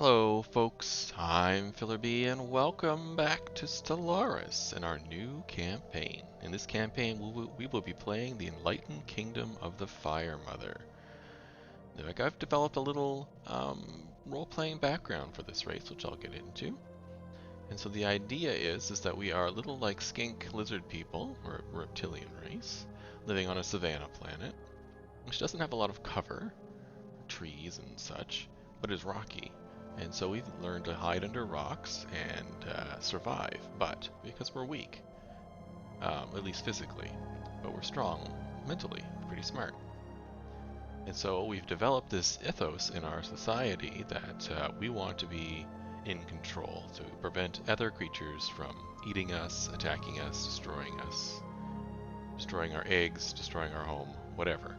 Hello folks, I'm Filler B and welcome back to Stellaris in our new campaign. In this campaign we will be playing the Enlightened Kingdom of the Fire Mother. I've developed a little role-playing background for this race, which I'll get into. And so the idea is that we are a little like skink lizard people, or a reptilian race, living on a savanna planet, which doesn't have a lot of cover, trees and such, but is rocky. And so we've learned to hide under rocks and survive, but because we're weak, at least physically, but we're strong mentally, pretty smart. And so we've developed this ethos in our society that we want to be in control to prevent other creatures from eating us, attacking us, destroying our eggs, destroying our home, whatever.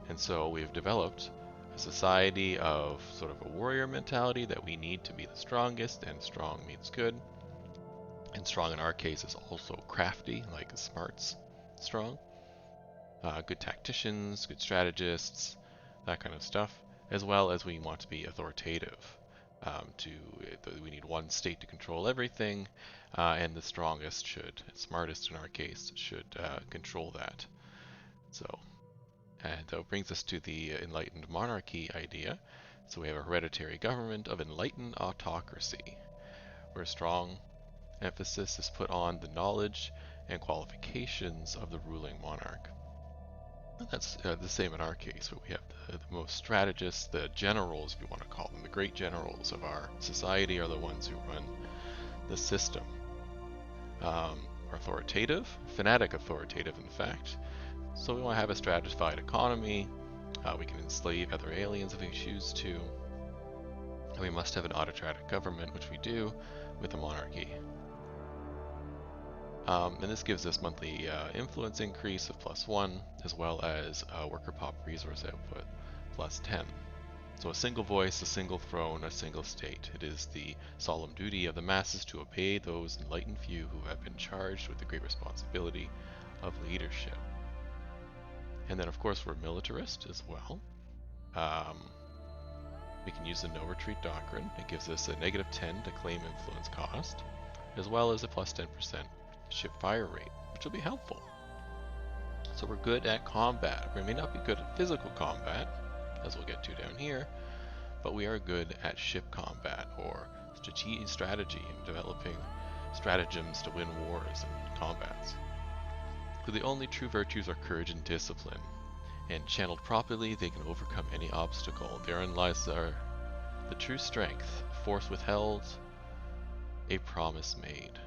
And so we've developed a society of sort of a warrior mentality that we need to be the strongest, and strong means good. And strong in our case is also crafty, like smarts strong. Good tacticians, good strategists, that kind of stuff. As well as we want to be authoritative. We need one state to control everything, and the strongest smartest in our case, should control that. And that brings us to the Enlightened Monarchy idea. So we have a hereditary government of enlightened autocracy, where strong emphasis is put on the knowledge and qualifications of the ruling monarch. And that's the same in our case, where we have the most strategists, the generals, if you want to call them, the great generals of our society are the ones who run the system. Authoritative, fanatic authoritative, in fact. So we want to have a stratified economy. We can enslave other aliens if we choose to. And we must have an autocratic government, which we do with a monarchy. And this gives us monthly influence increase of +1, as well as worker pop resource output +10. So a single voice, a single throne, a single state. It is the solemn duty of the masses to obey those enlightened few who have been charged with the great responsibility of leadership. And then, of course, we're militarist as well. We can use the no retreat doctrine. It gives us a -10 to claim influence cost, as well as a +10% ship fire rate, which will be helpful. So we're good at combat. We may not be good at physical combat, as we'll get to down here, but we are good at ship combat, or strategy, and developing stratagems to win wars and combats. So the only true virtues are courage and discipline, and channeled properly, they can overcome any obstacle. Therein lies the true strength, force withheld, a promise made.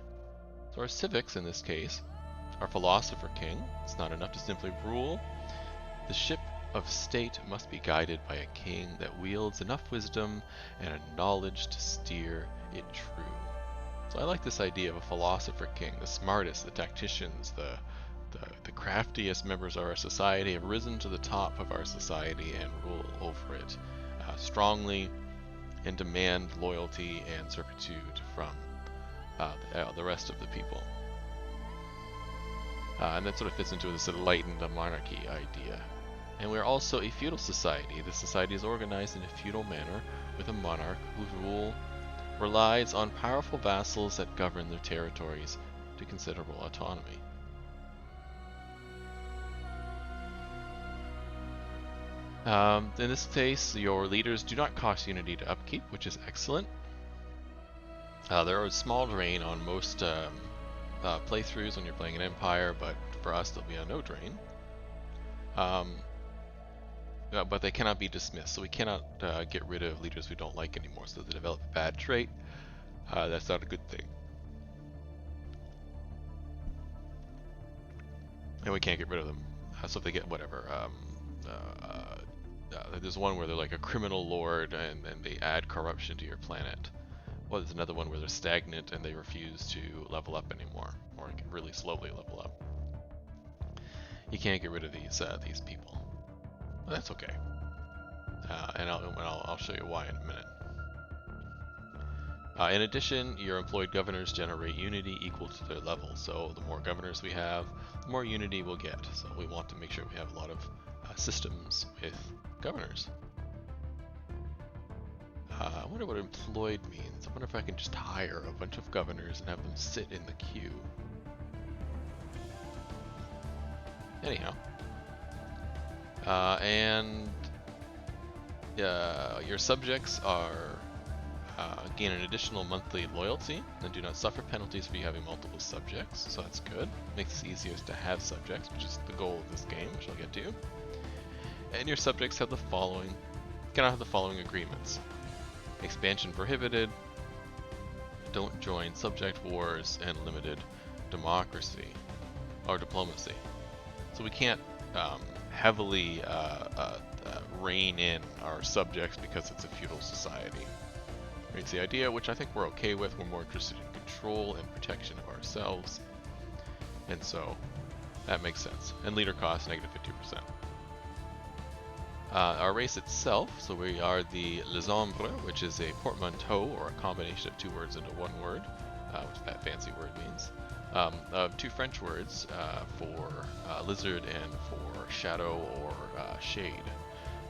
So our civics, in this case, our philosopher king. It's not enough to simply rule. The ship of state must be guided by a king that wields enough wisdom and a knowledge to steer it true. So I like this idea of a philosopher king, the smartest, the tacticians, the craftiest members of our society have risen to the top of our society and rule over it strongly, and demand loyalty and servitude from the rest of the people. And that sort of fits into this enlightened monarchy idea. And we're also a feudal society. The society is organized in a feudal manner with a monarch whose rule relies on powerful vassals that govern their territories to considerable autonomy. In this case, your leaders do not cost unity to upkeep, which is excellent. There are a small drain on most playthroughs when you're playing an empire, but for us there'll be a no drain. But they cannot be dismissed, so we cannot get rid of leaders we don't like anymore. So if they develop a bad trait, that's not a good thing. And we can't get rid of them. So if they get whatever, there's one where they're like a criminal lord and they add corruption to your planet. Well, there's another one where they're stagnant and they refuse to level up anymore, or can really slowly level up. You can't get rid of these people. But that's okay. And I'll show you why in a minute. In addition, your employed governors generate unity equal to their level. So the more governors we have, the more unity we'll get. So we want to make sure we have a lot of systems with governors. wonder what employed means. I wonder if I can just hire a bunch of governors and have them sit in the queue. Anyhow. Your subjects are gain an additional monthly loyalty and do not suffer penalties for you having multiple subjects, so that's good. Makes it easier to have subjects, which is the goal of this game, which I'll get to. And your subjects have the following, cannot have the following agreements. Expansion prohibited, don't join subject wars, and limited democracy, or diplomacy. So we can't heavily rein in our subjects because it's a feudal society. It's the idea, which I think we're okay with. We're more interested in control and protection of ourselves. And so that makes sense. And leader cost, negative 50%. Our race itself, so we are the Lezombre, which is a portmanteau, or a combination of two words into one word, which that fancy word means. Of two French words for lizard and for shadow or shade.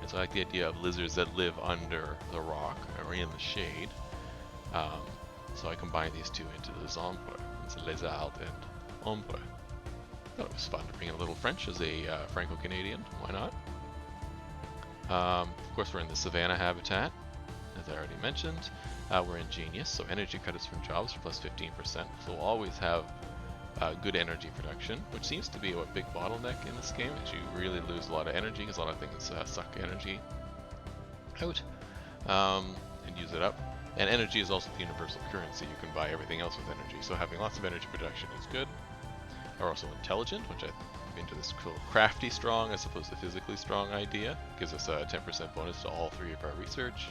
And so I like the idea of lizards that live under the rock or in the shade. So I combine these two into Lezombre. It's Lézard and Ombre. Thought it was fun to bring in a little French as a Franco-Canadian. Why not? Of course, we're in the Savannah habitat, as I already mentioned. We're ingenious, so energy credits from jobs are plus 15%. So we'll always have good energy production, which seems to be a big bottleneck in this game, that you really lose a lot of energy, because a lot of things suck energy out and use it up. And energy is also the universal currency. You can buy everything else with energy, so having lots of energy production is good. We're also intelligent, which I'm into this cool crafty strong as opposed to physically strong idea. Gives us a 10% bonus to all three of our research.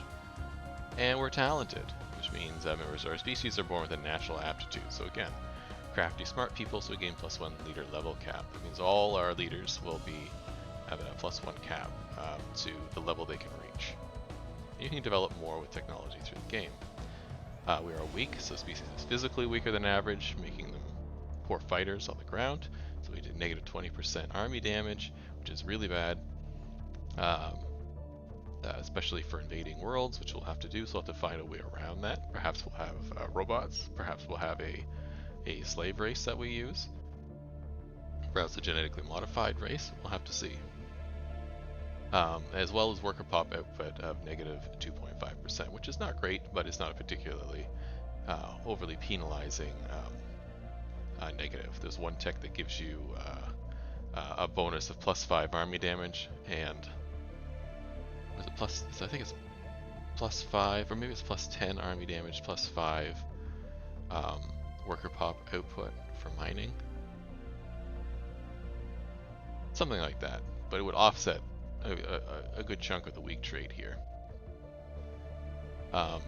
And we're talented, which means members of our species are born with a natural aptitude. So again, crafty, smart people, so we gain +1 leader level cap. That means all our leaders will be having a +1 cap to the level they can reach. And you can develop more with technology through the game. We are weak, so species is physically weaker than average, making them poor fighters on the ground. So we did negative 20% army damage, which is really bad, especially for invading worlds, which we'll have to do. So we'll have to find a way around that. Perhaps we'll have robots. Perhaps we'll have a slave race that we use. Perhaps a genetically modified race. We'll have to see. As well as worker pop output of negative 2.5%, which is not great, but it's not a particularly overly penalizing negative. There's one tech that gives you a bonus of +5 army damage, and was it plus? I think it's +5, or maybe it's +10 army damage, +5 worker pop output for mining, something like that. But it would offset a good chunk of the weak trait here.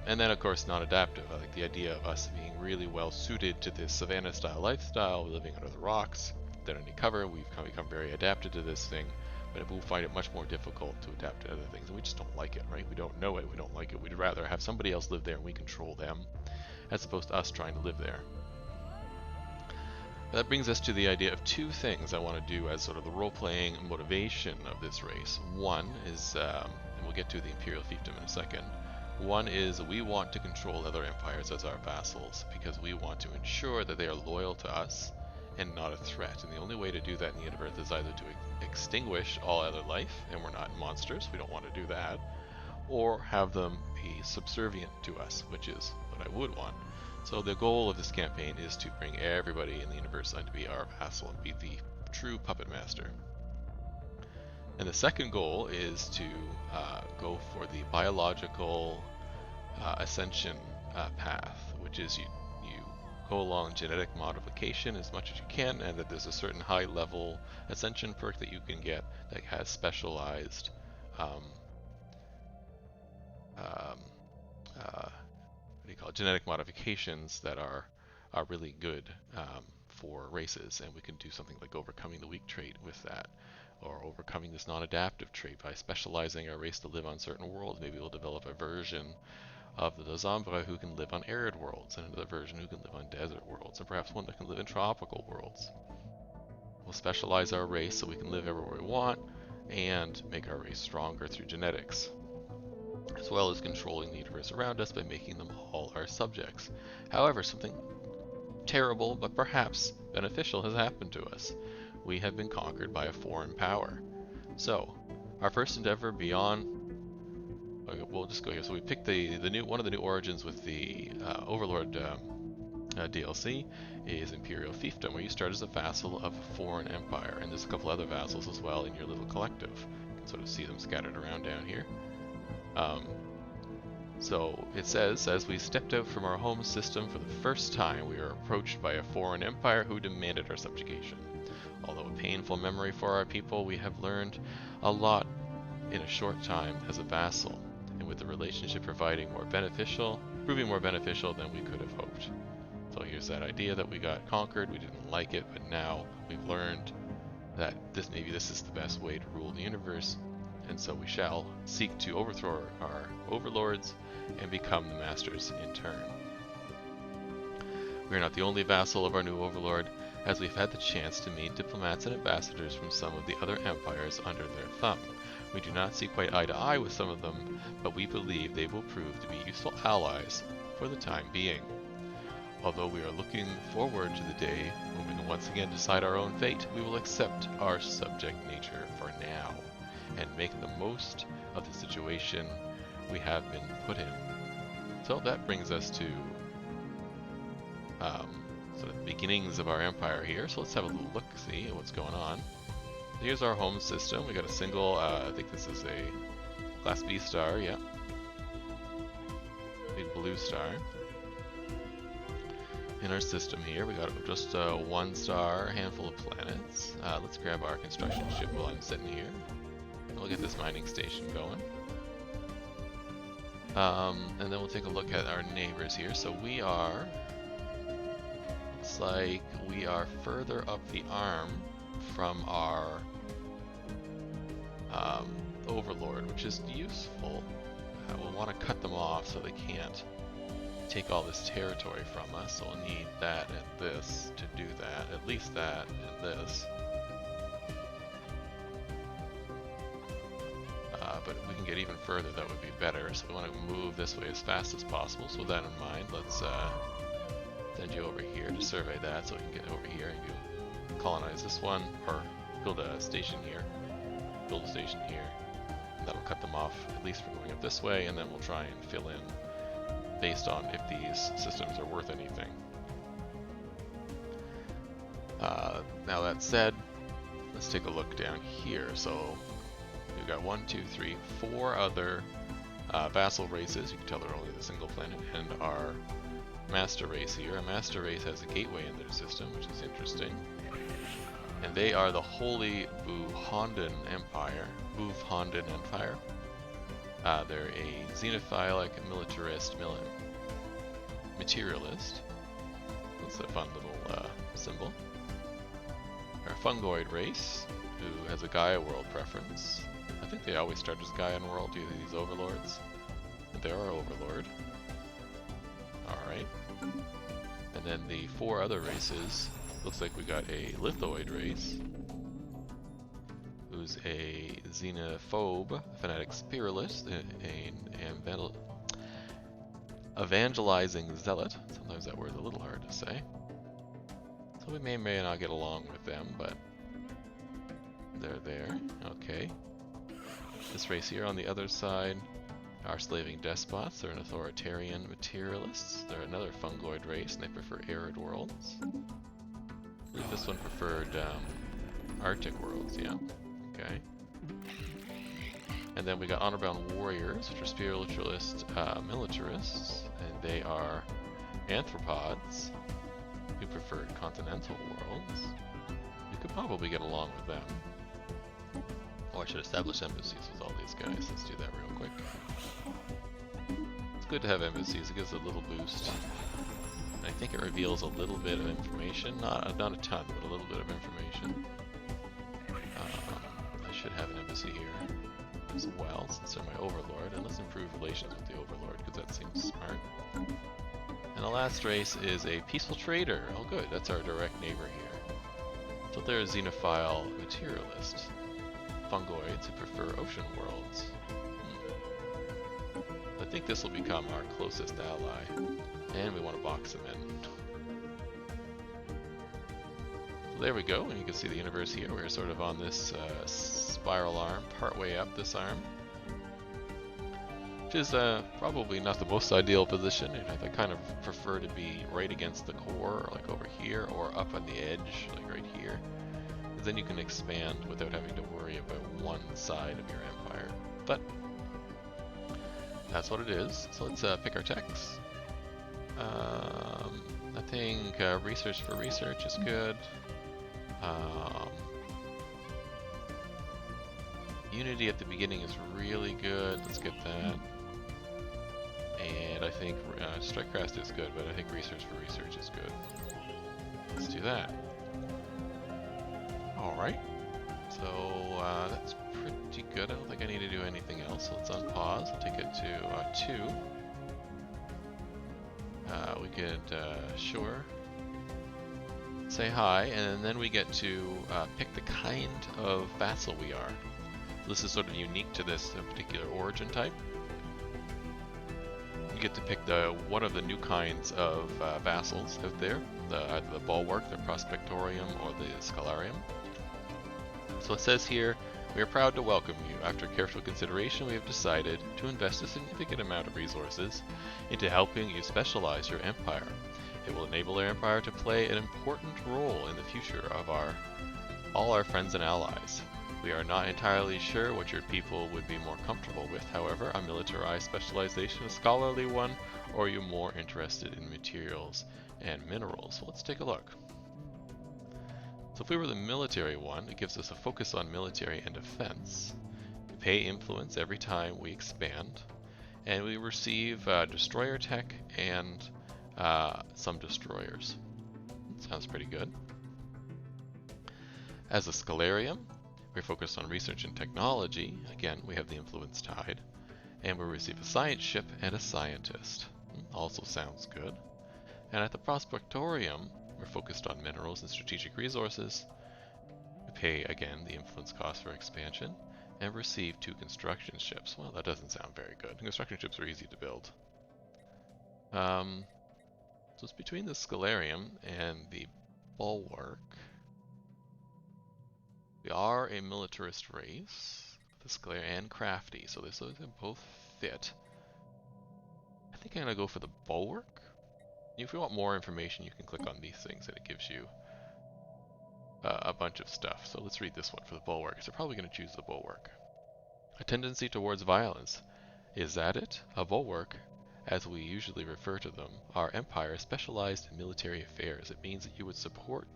And then, of course, non-adaptive. I like the idea of us being really well suited to this savannah-style lifestyle, living under the rocks, without any cover. We've become very adapted to this thing, but we'll find it much more difficult to adapt to other things. And we just don't like it, right? We don't know it, we don't like it. We'd rather have somebody else live there and we control them, as opposed to us trying to live there. That brings us to the idea of two things I want to do as sort of the role-playing motivation of this race. One is, and we'll get to the Imperial Fiefdom in a second. One is we want to control other empires as our vassals, because we want to ensure that they are loyal to us and not a threat. And the only way to do that in the universe is either to extinguish all other life, and we're not monsters, we don't want to do that, or have them be subservient to us, which is what I would want. So the goal of this campaign is to bring everybody in the universe on to be our vassal and be the true puppet master. And the second goal is to go for the biological ascension path, which is you go along genetic modification as much as you can, and that there's a certain high level ascension perk that you can get that has specialized what do you call it? Genetic modifications that are really good for races, and we can do something like overcoming the weak trait with that, or overcoming this non-adaptive trait by specializing our race to live on certain worlds. Maybe we'll develop a version of the Lezombre who can live on arid worlds, and another version who can live on desert worlds, and perhaps one that can live in tropical worlds. We'll specialize our race so we can live everywhere we want, and make our race stronger through genetics. as well as controlling the universe around us by making them all our subjects. However, something terrible but perhaps beneficial has happened to us. We have been conquered by a foreign power. So, our first endeavor beyond... Okay, we'll just go here. So we picked the new one of the new origins with the Overlord DLC is Imperial Fiefdom, where you start as a vassal of a foreign empire, and there's a couple other vassals as well in your little collective. You can sort of see them scattered around down here. So it says, as we stepped out from our home system for the first time, we were approached by a foreign empire who demanded our subjugation. Although a painful memory for our people, we have learned a lot in a short time as a vassal, and with the relationship proving more beneficial than we could have hoped. So here's that idea that we got conquered, we didn't like it, but now we've learned that maybe this is the best way to rule the universe, and so we shall seek to overthrow our overlords and become the masters in turn. We are not the only vassal of our new overlord, as we've had the chance to meet diplomats and ambassadors from some of the other empires under their thumb. We do not see quite eye to eye with some of them, but we believe they will prove to be useful allies for the time being. Although we are looking forward to the day when we can once again decide our own fate, we will accept our subject nature for now, and make the most of the situation we have been put in. So that brings us to sort of the beginnings of our empire here. So let's have a little look-see at what's going on. Here's our home system. We got a single, I think this is a Class B star, yeah. Big blue star. In our system here, we got just a 1-star handful of planets. Let's grab our construction ship while I'm sitting here. We'll get this mining station going. And then we'll take a look at our neighbors here. So we are... Looks like we are further up the arm from our Overlord, which is useful. We'll want to cut them off so they can't take all this territory from us. So we'll need that and this to do that. At least that and this. But if we can get even further, that would be better. So we want to move this way as fast as possible. So with that in mind, let's send you over here to survey that so we can get over here and go colonize this one, or build a station here, build a station here, and that'll cut them off at least from going up this way, and then we'll try and fill in based on if these systems are worth anything. Now that said, let's take a look down here. So we've got 1, 2, 3, 4 other vassal races. You can tell they're only the single planet, and our master race here. Our master race has a gateway in their system, which is interesting. And they are the Holy Buhondan Empire. They're a xenophilic militarist materialist. That's a fun little symbol. Our fungoid race, who has a Gaia world preference. I think they always start as Gaian world due to these overlords. And they're our overlord. Alright. And then the 4 other races, looks like we got a lithoid race, who's a xenophobe, fanatic spiritualist, an evangelizing zealot. Sometimes that word's a little hard to say. So we may or may not get along with them, but they're there. Okay. This race here on the other side are slaving despots. They're an authoritarian materialists. They're another fungoid race, and they prefer arid worlds. I believe this one preferred Arctic worlds, yeah. Okay. And then we got honor-bound warriors, which are spiritualist militarists, and they are anthropods who prefer continental worlds. We could probably get along with them. Oh, I should establish embassies with all these guys. Let's do that real quick. It's good to have embassies. It gives a little boost. I think it reveals a little bit of information. Not a ton, but a little bit of information. I should have an embassy here as well, since they're my overlord. And let's improve relations with the overlord, because that seems smart. And the last race is a peaceful trader. Oh good, that's our direct neighbor here. So they're a xenophile materialist. Fungoids who prefer ocean worlds. think this will become our closest ally, and we want to box them in. So there we go, and you can see the universe here. We're sort of on this spiral arm, partway up this arm, which is probably not the most ideal position. I kind of prefer to be right against the core, or like over here, or up on the edge, like right here. Then you can expand without having to worry about one side of your empire. But that's what it is. So let's pick our techs. I think research for research is good. Unity at the beginning is really good. Let's get that. And I think strikecraft is good, but I think research for research is good. Let's do that. Alright, so that's pretty good. I don't think I need to do anything else. So let's unpause. I'll take it to 2. We could, sure, say hi, and then we get to pick the kind of vassal we are. This is sort of unique to this particular origin type. You get to pick one of the new kinds of vassals out there, either the Bulwark, the Prospectorium, or the Stellarium. So it says here, we are proud to welcome you. After careful consideration, we have decided to invest a significant amount of resources into helping you specialize your empire. It will enable our empire to play an important role in the future of all our friends and allies. We are not entirely sure what your people would be more comfortable with, however, a militarized specialization, a scholarly one, or are you more interested in materials and minerals? So let's take a look. So if we were the military one, it gives us a focus on military and defense. We pay influence every time we expand, and we receive destroyer tech and some destroyers. Sounds pretty good. As a Stellarium, we're focused on research and technology. Again, we have the influence tied. And we receive a science ship and a scientist. Also sounds good. And at the Prospectorium, we're focused on minerals and strategic resources. We pay, again, the influence cost for expansion, and receive 2 construction ships. Well, that doesn't sound very good. Construction ships are easy to build. So it's between the Stellarium and the Bulwark. We are a militarist race, the Stellarium and crafty, so those both fit. I think I'm going to go for the Bulwark. If you want more information, you can click on these things and it gives you a bunch of stuff. So let's read this one for the Bulwark. So we're probably going to choose the Bulwark. A tendency towards violence. Is that it? A Bulwark, as we usually refer to them, our empire is specialized in military affairs. It means that we would support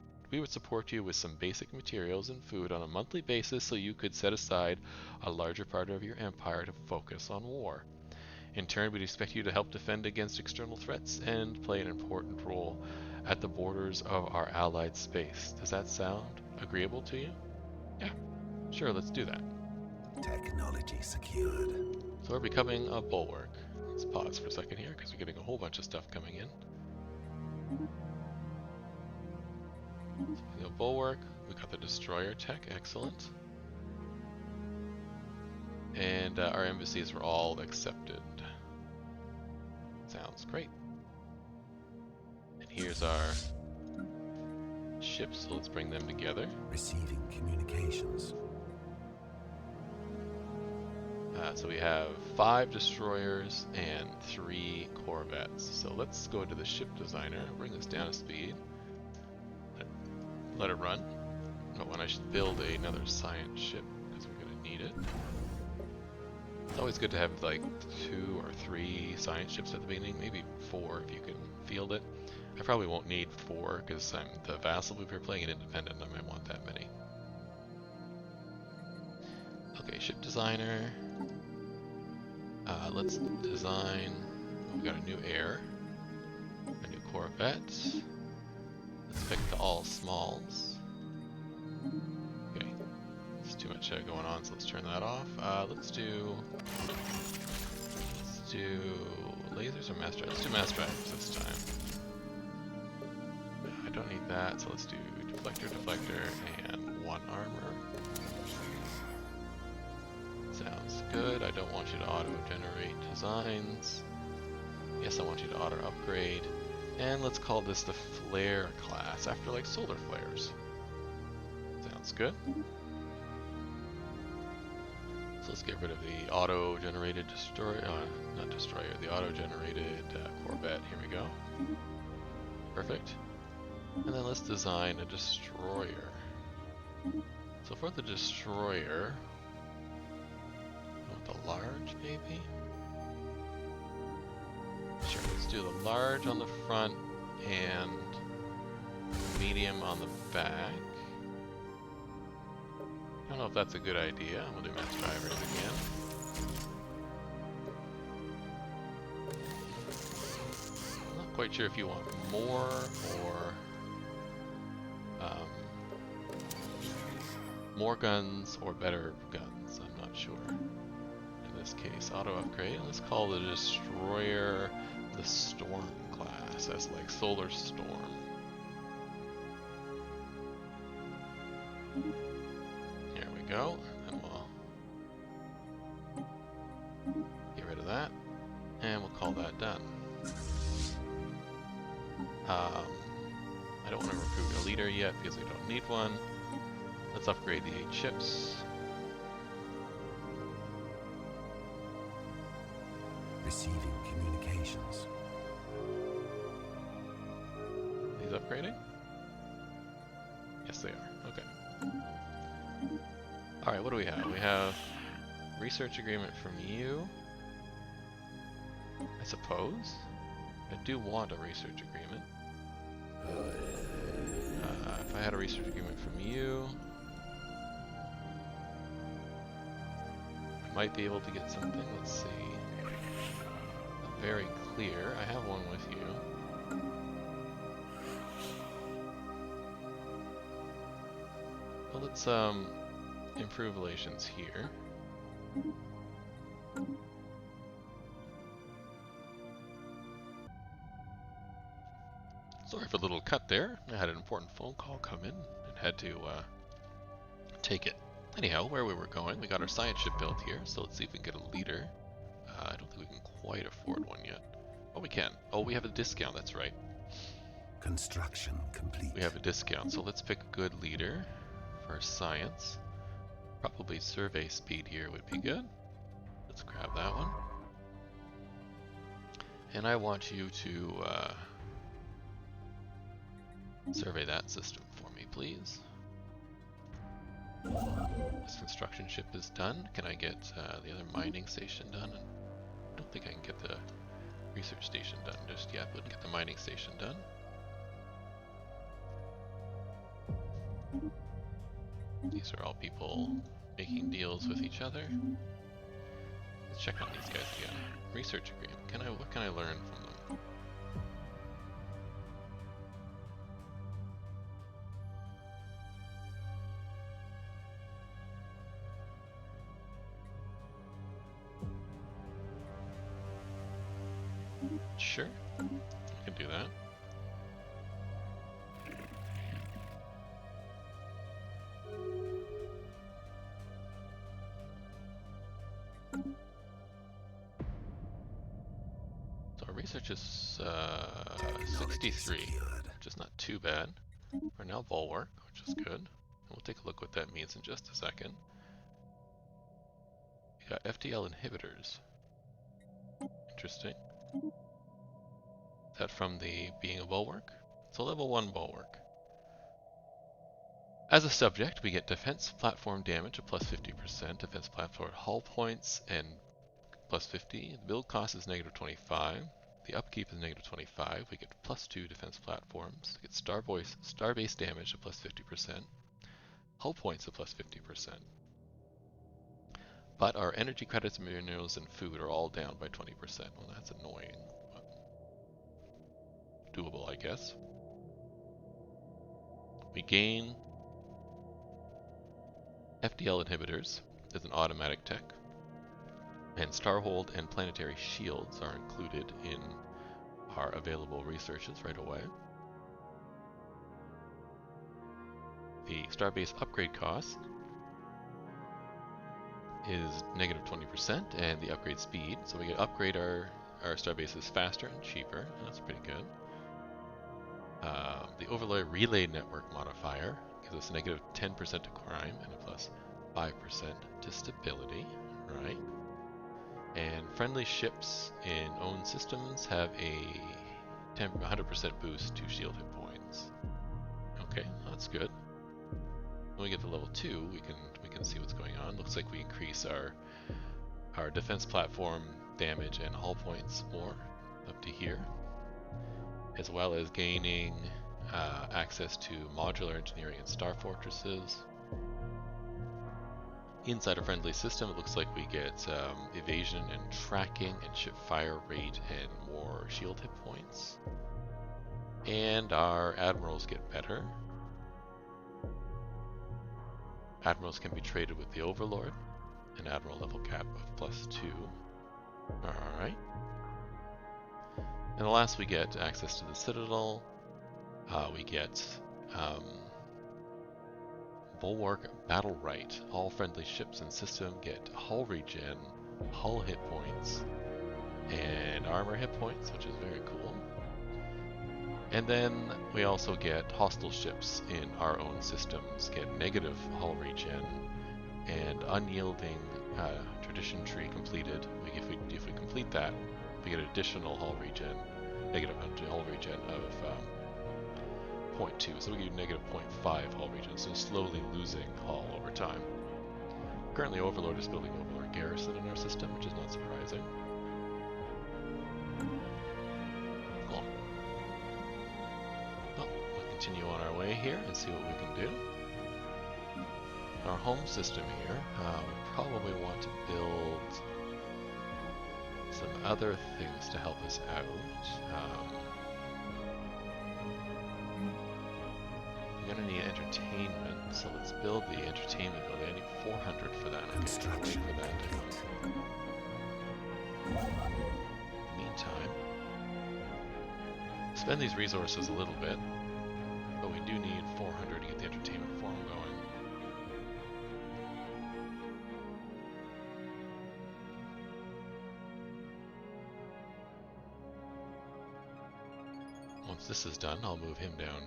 you with some basic materials and food on a monthly basis so you could set aside a larger part of your empire to focus on war. In turn, we'd expect you to help defend against external threats and play an important role at the borders of our allied space. Does that sound agreeable to you? Yeah, sure, let's do that. Technology secured. So we're becoming a Bulwark. Let's pause for a second here because we're getting a whole bunch of stuff coming in. So Bulwark, we got the destroyer tech, excellent. And our embassies were all accepted. Sounds great. And here's our ships, so let's bring them together. Receiving communications. So we have 5 destroyers and 3 corvettes. So let's go to the ship designer, bring this down to speed. Let it run. But when I should build another science ship, because we're going to need it. It's always good to have like 2 or 3 science ships at the beginning, maybe 4 if you can field it. I probably won't need 4 because I'm the vassal. If we're playing an independent, I might want that many. Okay, ship designer. Let's design. We've got a new heir, a new corvette. Let's pick the all smalls. Okay, there's too much going on, so let's turn that off. Let's do lasers or mass drives. Let's do mass drives this time. I don't need that, so let's do deflector, and 1 armor. Sounds good. I don't want you to auto-generate designs. Yes, I want you to auto-upgrade. And let's call this the Flare class, after like solar flares. Sounds good. So let's get rid of the auto-generated destroyer, not destroyer, the auto-generated Corvette. Here we go. Perfect. And then let's design a destroyer. So for the destroyer, the large maybe? Sure, let's do the large on the front and medium on the back. I don't know if that's a good idea. We'll do mass drivers again. I'm not quite sure if you want more or more guns or better guns. I'm not sure. In this case, auto upgrade. Let's call the destroyer the Storm class. That's like Solar Storm. There we go. And we'll get rid of that. And we'll call that done. I don't want to recruit a leader yet because we don't need one. Let's upgrade the 8 ships. Receiving communications. These upgrading? Yes, they are. Okay. Alright, what do we have? We have research agreement from you, I suppose. I do want a research agreement. If I had a research agreement from you, I might be able to get something. Let's see. Very clear. I have one with you. Well, let's improve relations here. Sorry for the little cut there. I had an important phone call come in and had to take it. Anyhow, where we were going, we got our science ship built here, so let's see if we can get a leader. I don't think we can quite afford one yet. Oh, we can. Oh, we have a discount, that's right. Construction complete. We have a discount, so let's pick a good leader for science. Probably survey speed here would be good. Let's grab that one. And I want you to survey that system for me, please. This construction ship is done. Can I get the other mining station done? I don't think I can get the research station done just yet, but get the mining station done. These are all people making deals with each other. Let's check on these guys again. Research agreement. What can I learn from them? Sure, I can do that. So our research is 63, which is not too bad. We're now bulwark, which is good. And we'll take a look what that means in just a second. We got FTL inhibitors. Interesting. Is that from the being a bulwark? It's a level 1 bulwark. As a subject, we get defense platform damage of plus 50%, defense platform hull points and plus 50. The build cost is negative 25. The upkeep is negative 25. We get plus 2 defense platforms. We get star-based damage of plus 50%. Hull points of plus 50%. But our energy credits, minerals, and food are all down by 20%. Well, that's annoying. But doable, I guess. We gain FDL inhibitors as an automatic tech. And Starhold and Planetary Shields are included in our available researches right away. The Starbase upgrade cost is negative 20% and the upgrade speed. So we can upgrade our starbases faster and cheaper. That's pretty good. The Overlord Relay Network modifier gives us a negative 10% to crime and a plus 5% to stability, right? And friendly ships in owned systems have a 100% boost to shield hit points. Okay, that's good. When we get to level 2, we can see what's going on. Looks like we increase our defense platform damage and hull points more up to here, as well as gaining access to modular engineering and star fortresses. Inside a friendly system, it looks like we get evasion and tracking and ship fire rate and more shield hit points. And our admirals get better. Admirals can be traded with the Overlord, an admiral level cap of +2. Alright. And the last, we get access to the Citadel. We get Bulwark Battle Right. All friendly ships and system get hull regen, hull hit points, and armor hit points, which is very cool. And then we also get hostile ships in our own systems get negative hull regen, and unyielding tradition tree completed. If we complete that, we get additional hull regen, negative hull regen of 0.2, so we get negative 0.5 hull regen, so slowly losing hull over time. Currently Overlord is building Overlord Garrison in our system, which is not surprising. Cool. Well, we'll continue on our way here and see what we can do. In our home system here, we probably want to build some other things to help us out. We're going to need entertainment, so let's build the entertainment building. I need 400 for that. Construction For that. In the meantime, spend these resources a little bit, but we do need 400 to get the entertainment forum going. Once this is done, I'll move him down,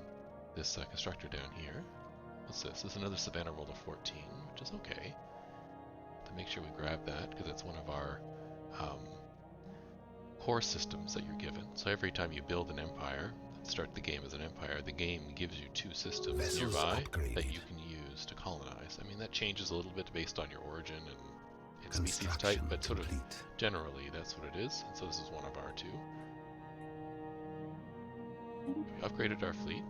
this constructor down here. What's this? This is another Savannah roll of 14, which is okay. To make sure we grab that, because it's one of our core systems that you're given. So every time you build an empire, start the game as an empire, the game gives you 2 systems Vessels nearby upgraded. that you can use to colonize. I mean, that changes a little bit based on your origin and species type, but sort of generally that's what it is. And so this is one of our 2. We upgraded our fleet.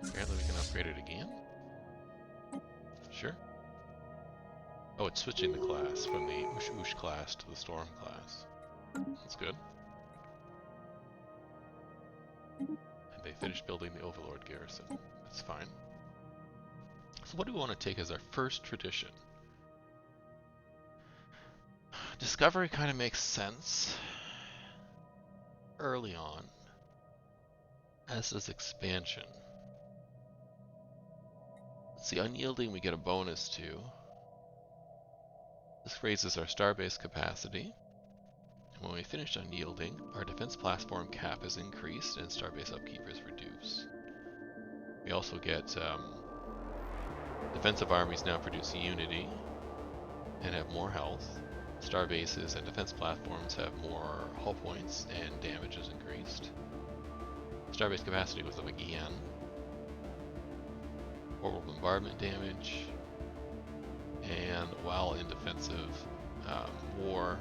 Apparently we can upgrade it again. Sure. Oh, it's switching the class from the Ush class to the Storm class. That's good. And they finished building the Overlord garrison. That's fine. So what do we want to take as our first tradition? Discovery kind of makes sense early on, as does expansion. Let's see, unyielding we get a bonus to. This raises our starbase capacity. And when we finish unyielding, our defense platform cap is increased and starbase upkeep is reduced. We also get defensive armies now produce unity and have more health. Starbases and defense platforms have more hull points and damage is increased. Starbase capacity goes up again. Orbital bombardment damage. And while in defensive war,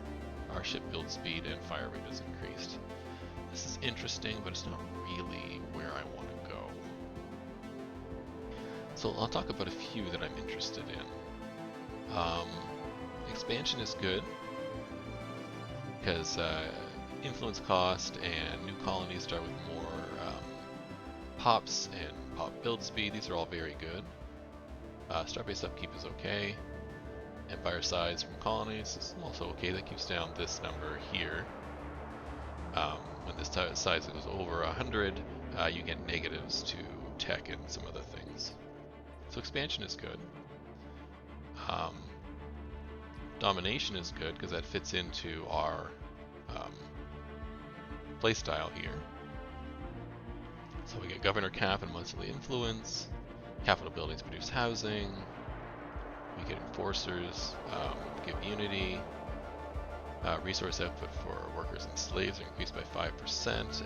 our ship build speed and fire rate is increased. This is interesting, but it's not really where I want to go. So I'll talk about a few that I'm interested in. Expansion is good, because influence cost and new colonies start with more pops and pop build speed. These are all very good. Starbase upkeep is okay. Empire size from colonies is also okay. That keeps down this number here. When this size goes over 100, you get negatives to tech and some other things. So expansion is good. Domination is good because that fits into our playstyle here. So we get governor cap and monthly influence. Capital buildings produce housing. We get enforcers, give unity. Resource output for workers and slaves increased by 5%,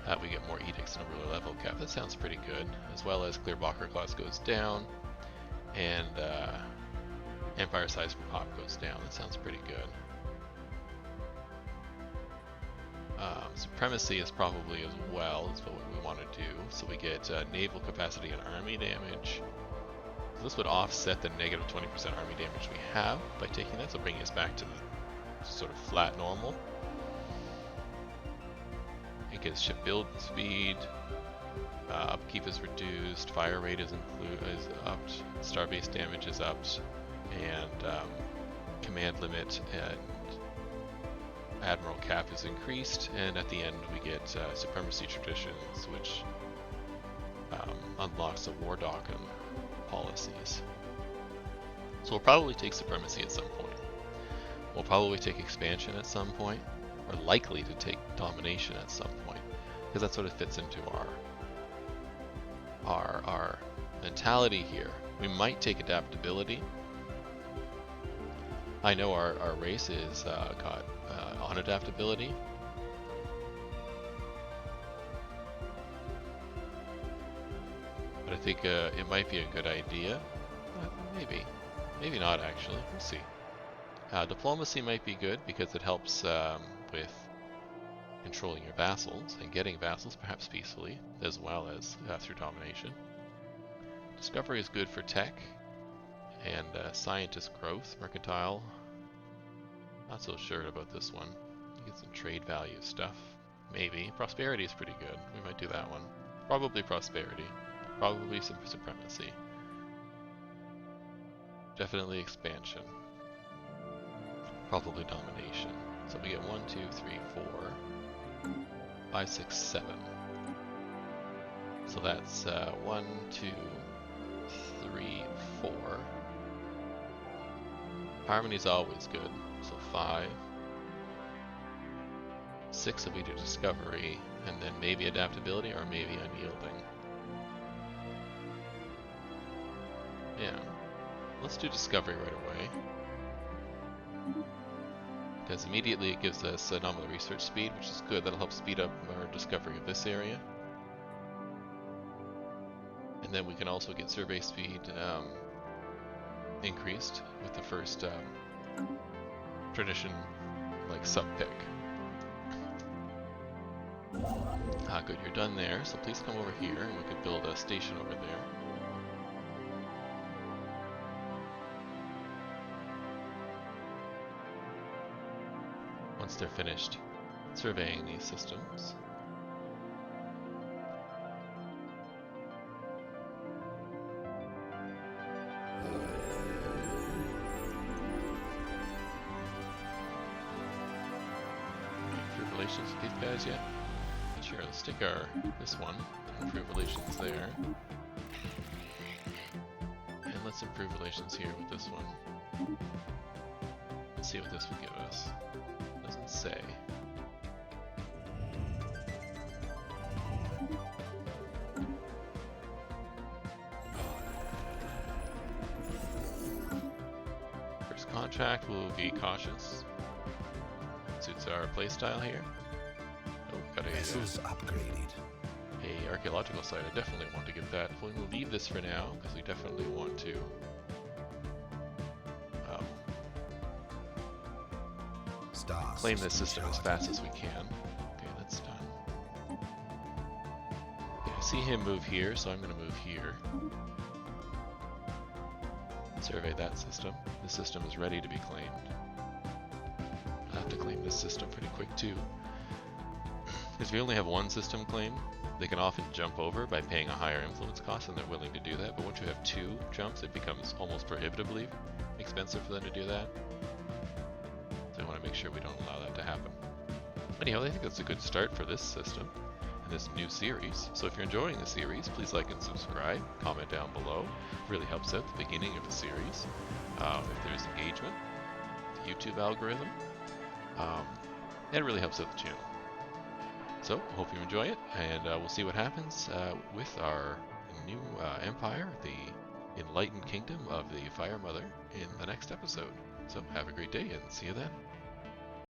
and we get more edicts and a ruler level cap. That sounds pretty good. As well as clear Walker class goes down, and empire size per pop goes down. That sounds pretty good. Supremacy is probably as well as what we want to do. So we get naval capacity and army damage. So this would offset the negative 20% army damage we have by taking that, so bringing us back to the sort of flat normal. It gets ship build speed, upkeep is reduced, fire rate is upped, starbase damage is upped, and command limit and admiral cap is increased, and at the end we get supremacy traditions, which unlocks the war doctrine policies. So we'll probably take supremacy at some point. We'll probably take expansion at some point, or likely to take domination at some point, because that sort of fits into our mentality here. We might take adaptability. I know our race is got on adaptability. But I think it might be a good idea. Maybe not actually. We'll see. Diplomacy might be good because it helps with controlling your vassals and getting vassals, perhaps peacefully, as well as through domination. Discovery is good for tech and scientist growth. Mercantile, not so sure about this one. You get some trade value stuff. Maybe. Prosperity is pretty good. We might do that one. Probably prosperity. Probably some supremacy. Definitely expansion. Probably domination. So we get 1, 2, 3, 4, 5, 6, 7. So that's 1, 2, 3, 4. Harmony's always good. So 5. 6 will be to discovery, and then maybe adaptability or maybe unyielding. Yeah. Let's do discovery right away. Because immediately it gives us nominal research speed, which is good. That'll help speed up our discovery of this area. And then we can also get survey speed increased with the first tradition, like sub-pick. Good, you're done there, so please come over here and we could build a station over there. Once they're finished surveying these systems. Improve relations with these guys yet? Sure, let's stick this one, improve relations there. And let's improve relations here with this one. Let's see what this will give us. Doesn't say. First contract will be cautious. Suits our playstyle here. Oh, got Vessels upgraded. a archaeological site. I definitely want to get that. We'll leave this for now because we definitely want to claim this system as fast as we can. Okay, that's done. Okay, I see him move here, so I'm going to move here. Survey that system. This system is ready to be claimed. I'll have to claim this system pretty quick too. Because if we only have one system claimed, they can often jump over by paying a higher influence cost, and they're willing to do that. But once you have 2 jumps, it becomes almost prohibitively expensive for them to do that. So I want to make sure we don't allow that to happen. Anyhow, I think that's a good start for this system. in this new series. So if you're enjoying the series, please like and subscribe, comment down below. It really helps out the beginning of the series. If there's engagement, the YouTube algorithm, and it really helps out the channel. So hope you enjoy it, and we'll see what happens with our new empire, the Enlightened Kingdom of the Fire Mother, in the next episode. So have a great day and see you then.